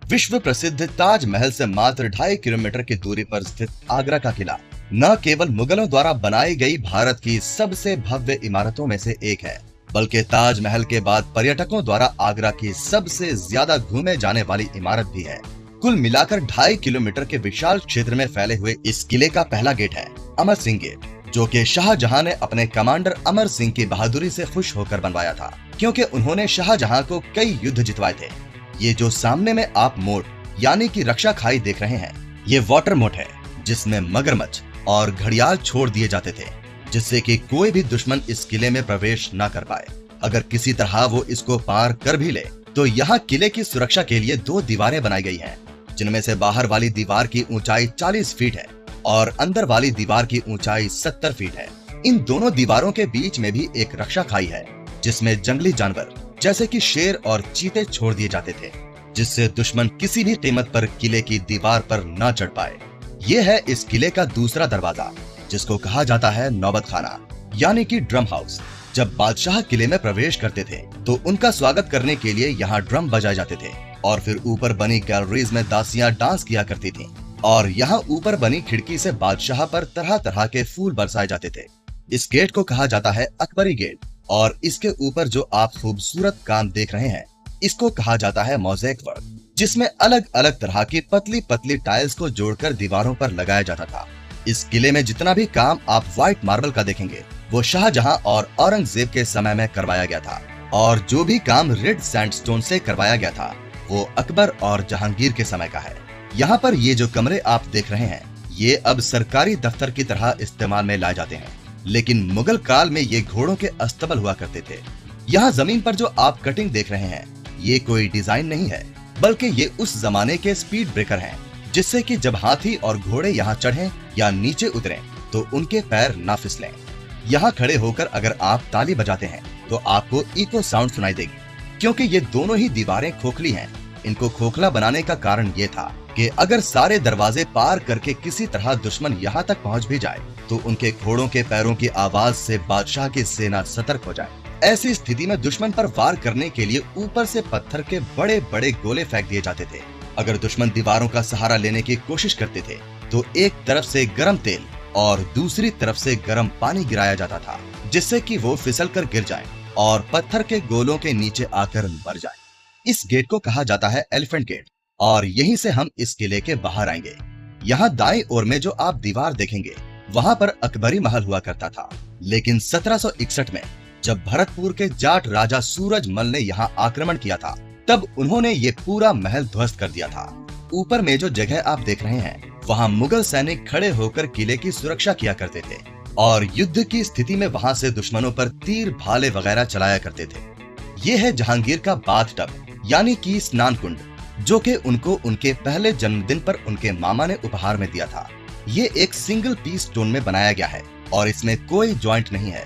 विश्व प्रसिद्ध ताजमहल से मात्र 2.5 किलोमीटर की दूरी पर स्थित आगरा का किला न केवल मुगलों द्वारा बनाई गई भारत की सबसे भव्य इमारतों में से एक है, बल्कि ताजमहल के बाद पर्यटकों द्वारा आगरा की सबसे ज्यादा घूमे जाने वाली इमारत भी है। कुल मिलाकर 2.5 किलोमीटर के विशाल क्षेत्र में फैले हुए इस किले का पहला गेट है अमर सिंह गेट, जो कि शाहजहां ने अपने कमांडर अमर सिंह की बहादुरी से खुश होकर बनवाया था, क्योंकि उन्होंने शाहजहां को कई युद्ध जितवाए थे। ये जो सामने में आप मोट यानी कि रक्षा खाई देख रहे हैं, ये वाटर मोट है, जिसमें मगरमच्छ और घड़ियाल छोड़ दिए जाते थे, जिससे कि कोई भी दुश्मन इस किले में प्रवेश न कर पाए। अगर किसी तरह वो इसको पार कर भी ले तो यहाँ किले की सुरक्षा के लिए 2 दीवारें बनाई गई हैं, जिनमें से बाहर वाली दीवार की ऊंचाई 40 फीट है और अंदर वाली दीवार की ऊंचाई 70 फीट है। इन दोनों दीवारों के बीच में भी एक रक्षा खाई है, जिसमें जंगली जानवर जैसे कि शेर और चीते छोड़ दिए जाते थे, जिससे दुश्मन किसी भी कीमत पर किले की दीवार पर न चढ़ पाए। ये है इस किले का दूसरा दरवाजा, जिसको कहा जाता है नौबत खाना यानी कि ड्रम हाउस। जब बादशाह किले में प्रवेश करते थे तो उनका स्वागत करने के लिए यहाँ ड्रम बजाए जाते थे और फिर ऊपर बनी गैलरीज में दासियां डांस किया करती थीं और यहाँ ऊपर बनी खिड़की से बादशाह पर तरह तरह के फूल बरसाए जाते थे। इस गेट को कहा जाता है अकबरी गेट और इसके ऊपर जो आप खूबसूरत काम देख रहे हैं, इसको कहा जाता है मोज़ेक वर्क, जिसमें अलग अलग तरह की पतली पतली टाइल्स को जोड़कर दीवारों पर लगाया जाता था। इस किले में जितना भी काम आप व्हाइट मार्बल का देखेंगे, वो शाहजहां और औरंगजेब के समय में करवाया गया था, और जो भी काम रेड सैंडस्टोन से करवाया गया था, वो अकबर और जहांगीर के समय का है। यहाँ पर ये जो कमरे आप देख रहे हैं, ये अब सरकारी दफ्तर की तरह इस्तेमाल में लाए जाते हैं, लेकिन मुगल काल में ये घोड़ों के अस्तबल हुआ करते थे। यहाँ जमीन पर जो आप कटिंग देख रहे हैं, ये कोई डिजाइन नहीं है, बल्कि ये उस जमाने के स्पीड ब्रेकर हैं, जिससे कि जब हाथी और घोड़े यहाँ चढ़ें या नीचे उतरें तो उनके पैर ना फिसलें। यहाँ खड़े होकर अगर आप ताली बजाते हैं तो आपको इको साउंड सुनाई देगी, क्योंकि ये दोनों ही दीवारें खोखली हैं। इनको खोखला बनाने का कारण ये था कि अगर सारे दरवाजे पार करके किसी तरह दुश्मन यहाँ तक पहुँच भी जाए तो उनके घोड़ों के पैरों की आवाज से बादशाह की सेना सतर्क हो जाए। ऐसी स्थिति में दुश्मन पर वार करने के लिए ऊपर से पत्थर के बड़े बड़े गोले फेंक दिए जाते थे। अगर दुश्मन दीवारों का सहारा लेने की कोशिश करते थे तो एक तरफ से गर्म तेल और दूसरी तरफ से गर्म पानी गिराया जाता था, जिससे कि वो फिसल कर गिर जाएं और पत्थर के गोलों के नीचे आकर मर जाएं। इस गेट को कहा जाता है एलिफेंट गेट और यहीं से हम इस किले के बाहर आएंगे। यहाँ दाएं ओर में जो आप दीवार देखेंगे, वहाँ पर अकबरी महल हुआ करता था, लेकिन 1761 में जब भरतपुर के जाट राजा सूरजमल ने यहाँ आक्रमण किया था, तब उन्होंने ये पूरा महल ध्वस्त कर दिया था। ऊपर में जो जगह आप देख रहे हैं, वहाँ मुगल सैनिक खड़े होकर किले की सुरक्षा किया करते थे और युद्ध की स्थिति में वहाँ से दुश्मनों पर तीर भाले वगैरह चलाया करते थे। ये है जहांगीर का बाथ टब यानी कि स्नान कुंड, जो कि उनको उनके पहले जन्मदिन पर उनके मामा ने उपहार में दिया था। ये एक सिंगल पीस स्टोन में बनाया गया है और इसमें कोई जॉइंट नहीं है।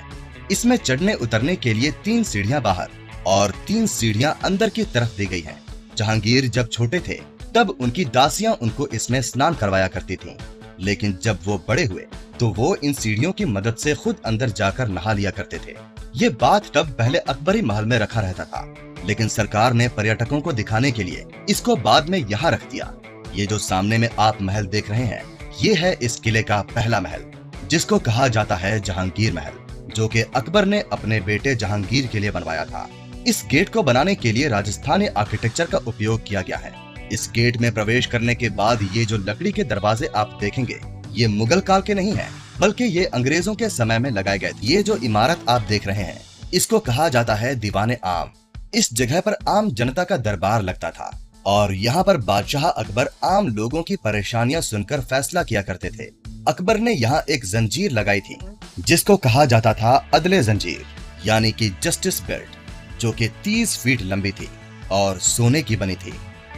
इसमें चढ़ने उतरने के लिए 3 सीढ़ियां बाहर और 3 सीढ़ियां अंदर की तरफ दी गई हैं। जहांगीर जब छोटे थे तब उनकी दासियां उनको इसमें स्नान करवाया करती थीं, लेकिन जब वो बड़े हुए तो वो इन सीढ़ियों की मदद से खुद अंदर जाकर नहा लिया करते थे। ये बाथ टब पहले अकबरी महल में रखा रहता था, लेकिन सरकार ने पर्यटकों को दिखाने के लिए इसको बाद में यहाँ रख दिया। ये जो सामने में आप महल देख रहे हैं, ये है इस किले का पहला महल, जिसको कहा जाता है जहांगीर महल, जो कि अकबर ने अपने बेटे जहांगीर के लिए बनवाया था। इस गेट को बनाने के लिए राजस्थानी आर्किटेक्चर का उपयोग किया गया है। इस गेट में प्रवेश करने के बाद ये जो लकड़ी के दरवाजे आप देखेंगे, ये मुगल काल के नहीं हैं, बल्कि ये अंग्रेजों के समय में लगाए गए थे। ये जो इमारत आप देख रहे हैं, इसको कहा जाता है दीवाने आम। इस जगह पर आम जनता का दरबार लगता था और यहाँ पर बादशाह अकबर आम लोगों की परेशानियां सुनकर फैसला किया करते थे। अकबर ने यहाँ एक जंजीर लगाई थी, जिसको कहा जाता था अदले जंजीर यानी कि जस्टिस बेल्ट, जो कि 30 फीट लंबी थी और सोने की बनी थी।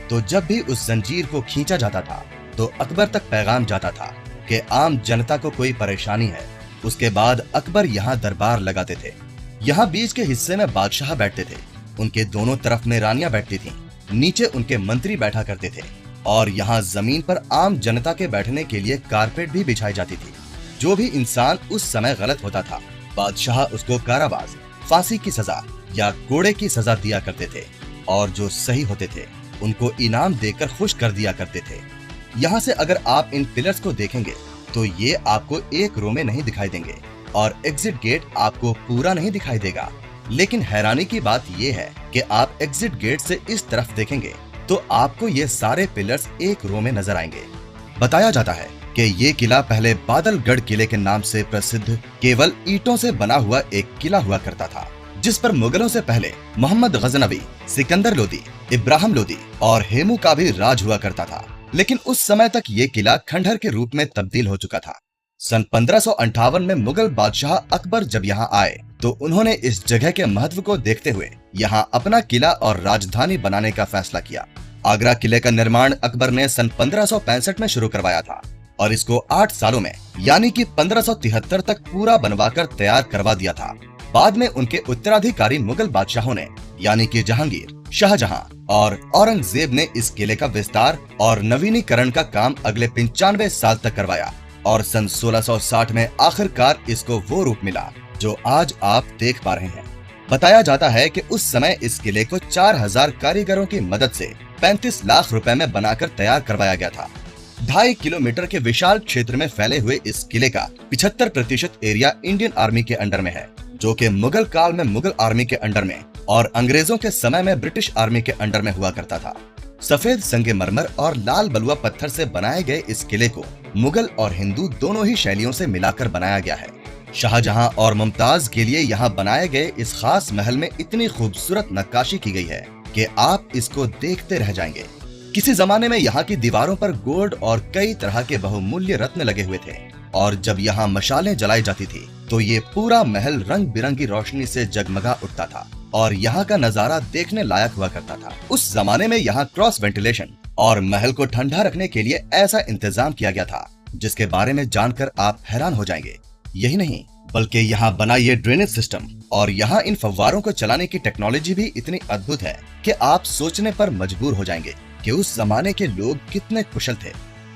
तो जब भी उस जंजीर को खींचा जाता था तो अकबर तक पैगाम जाता था कि आम जनता को कोई परेशानी है। उसके बाद अकबर यहाँ दरबार लगाते थे। यहाँ बीच के हिस्से में बादशाह बैठते थे, उनके दोनों तरफ में रानियां बैठती थीं, नीचे उनके मंत्री बैठा करते थे और यहाँ जमीन पर आम जनता के बैठने के लिए कारपेट भी बिछाई जाती थी। जो भी इंसान उस समय गलत होता था, बादशाह उसको कारावास, फांसी की सजा या कोड़े की सजा दिया करते थे और जो सही होते थे उनको इनाम देकर खुश कर दिया करते थे। यहाँ से अगर आप इन पिलर्स को देखेंगे तो ये आपको एक रो में नहीं दिखाई देंगे और एग्जिट गेट आपको पूरा नहीं दिखाई देगा। लेकिन हैरानी की बात ये है कि आप एग्जिट गेट से इस तरफ देखेंगे तो आपको ये सारे पिलर्स एक रो में नजर आएंगे। बताया जाता है कि ये किला पहले बादलगढ़ किले के नाम से प्रसिद्ध केवल ईंटों से बना हुआ एक किला हुआ करता था, जिस पर मुगलों से पहले मोहम्मद गजनवी, सिकंदर लोदी, इब्राहिम लोदी और हेमू का भी राज हुआ करता था। लेकिन उस समय तक ये किला खंडहर के रूप में तब्दील हो चुका था। सन 1558 में मुगल बादशाह अकबर जब यहाँ आए तो उन्होंने इस जगह के महत्व को देखते हुए यहाँ अपना किला और राजधानी बनाने का फैसला किया। आगरा किले का निर्माण अकबर ने सन 1565 में शुरू करवाया था और इसको 8 सालों में यानी कि 1573 तक पूरा बनवाकर तैयार करवा दिया था। बाद में उनके उत्तराधिकारी मुगल बादशाहों ने यानी कि जहांगीर, शाहजहां और औरंगजेब ने इस किले का विस्तार और नवीनीकरण का काम अगले 95 साल तक करवाया और सन 1660 में आखिरकार इसको वो रूप मिला जो आज आप देख पा रहे हैं। बताया जाता है कि उस समय इस किले को 4000 कारीगरों की मदद से 35 लाख रुपए में बनाकर तैयार करवाया गया था। 2.5 किलोमीटर के विशाल क्षेत्र में फैले हुए इस किले का 75% एरिया इंडियन आर्मी के अंडर में है, जो कि मुगल काल में मुगल आर्मी के अंडर में और अंग्रेजों के समय में ब्रिटिश आर्मी के अंडर में हुआ करता था। सफेद संगमरमर और लाल बलुआ पत्थर से बनाए गए इस किले को मुगल और हिंदू दोनों ही शैलियों से मिलाकर बनाया गया है। शाहजहां और मुमताज के लिए यहाँ बनाए गए इस खास महल में इतनी खूबसूरत नक्काशी की गई है कि आप इसको देखते रह जाएंगे। किसी जमाने में यहाँ की दीवारों पर गोल्ड और कई तरह के बहुमूल्य रत्न लगे हुए थे और जब यहाँ मशालें जलाई जाती थी तो ये पूरा महल रंग बिरंगी रोशनी से जगमगा उठता था और यहाँ का नजारा देखने लायक हुआ करता था। उस जमाने में यहाँ क्रॉस वेंटिलेशन और महल को ठंडा रखने के लिए ऐसा इंतजाम किया गया था जिसके बारे में जानकर आप हैरान हो जाएंगे। यही नहीं बल्कि यहाँ बना ये ड्रेनेज सिस्टम और यहाँ इन फव्वारों को चलाने की टेक्नोलॉजी भी इतनी अद्भुत है कि आप सोचने पर मजबूर हो जाएंगे कि उस जमाने के लोग कितने कुशल थे।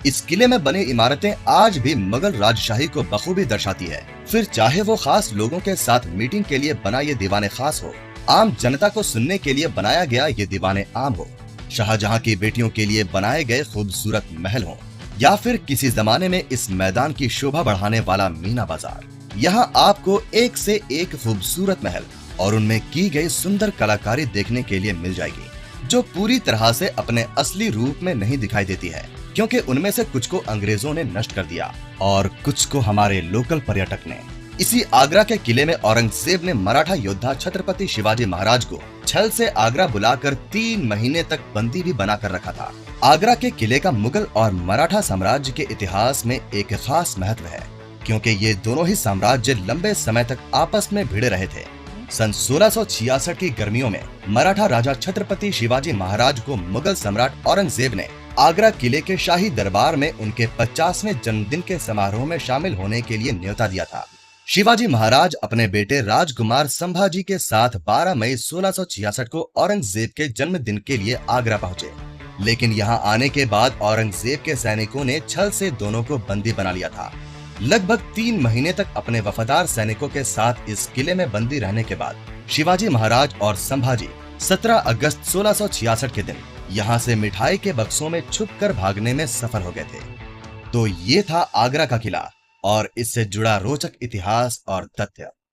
इस किले में बनी इमारतें आज भी मुगल राजशाही को बखूबी दर्शाती है। फिर चाहे वो खास लोगों के साथ मीटिंग के लिए बना ये दीवाने खास हो, आम जनता को सुनने के लिए बनाया गया ये दीवाने आम हो, शाहजहां की बेटियों के लिए बनाए गए खूबसूरत महल हो, या फिर किसी जमाने में इस मैदान की शोभा बढ़ाने वाला मीना बाजार। यहाँ आपको एक से एक खूबसूरत महल और उनमें की गई सुंदर कलाकारी देखने के लिए मिल जाएगी, जो पूरी तरह से अपने असली रूप में नहीं दिखाई देती है, क्योंकि उनमें से कुछ को अंग्रेजों ने नष्ट कर दिया और कुछ को हमारे लोकल पर्यटक ने। इसी आगरा के किले में औरंगजेब ने मराठा योद्धा छत्रपति शिवाजी महाराज को छल से आगरा बुलाकर 3 महीने तक बंदी भी बनाकर रखा था। आगरा के किले का मुगल और मराठा साम्राज्य के इतिहास में एक खास महत्व है, क्योंकि ये दोनों ही साम्राज्य लंबे समय तक आपस में भिड़े रहे थे। सन 1666 की गर्मियों में मराठा राजा छत्रपति शिवाजी महाराज को मुगल सम्राट औरंगजेब ने आगरा किले के शाही दरबार में उनके 50वें जन्मदिन के समारोह में शामिल होने के लिए न्योता दिया था। शिवाजी महाराज अपने बेटे राजकुमार संभाजी के साथ 12 मई 1666 को औरंगजेब के जन्मदिन के लिए आगरा पहुंचे, लेकिन यहां आने के बाद औरंगजेब के सैनिकों ने छल से दोनों को बंदी बना लिया था। लगभग 3 महीने तक अपने वफादार सैनिकों के साथ इस किले में बंदी रहने के बाद शिवाजी महाराज और संभाजी 17 अगस्त 1666 के दिन यहाँ से मिठाई के बक्सों में छुपकर भागने में सफल हो गए थे। तो ये था आगरा का किला और इससे जुड़ा रोचक इतिहास और तथ्य।